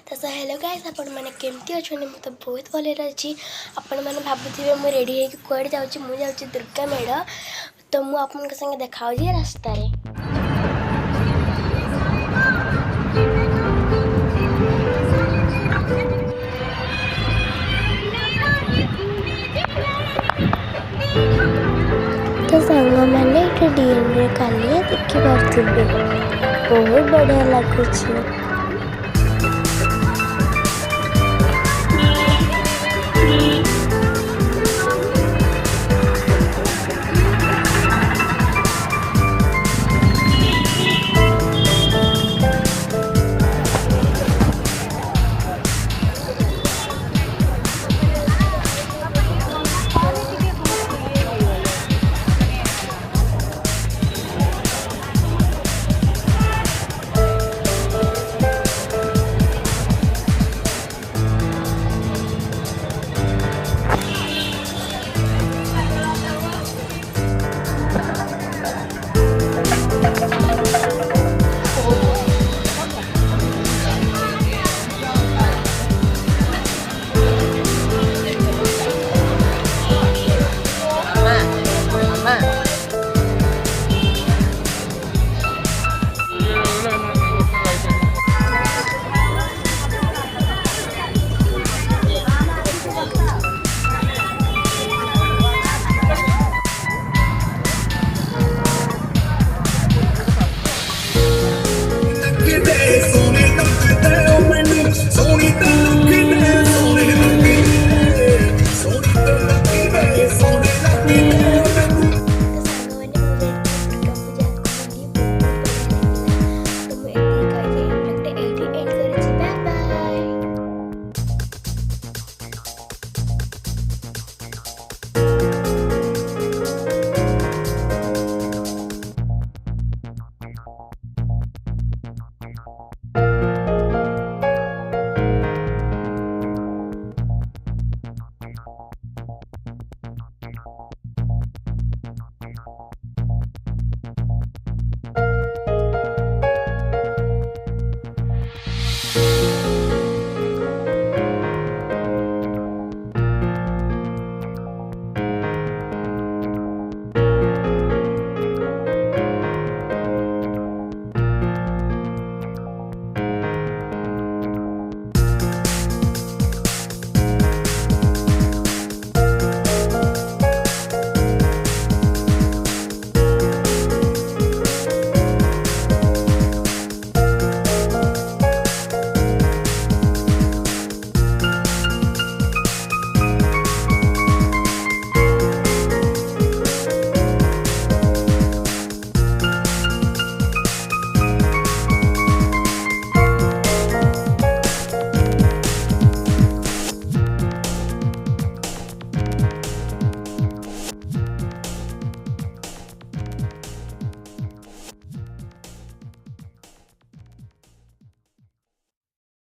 तो so hello guys आपण मैंने केमती अच्छा मुझे तो बहुत भल अच्छी आपण मैंने भावुवे मुझे रेडी होकर कौड़े जाऊँगी दुर्गा मेढ़ तो मुझे आपण संगे देखा रास्ता तो सांग मैंने ये डीएनए काली देखी पार्थे बहुत बढ़िया लगुच।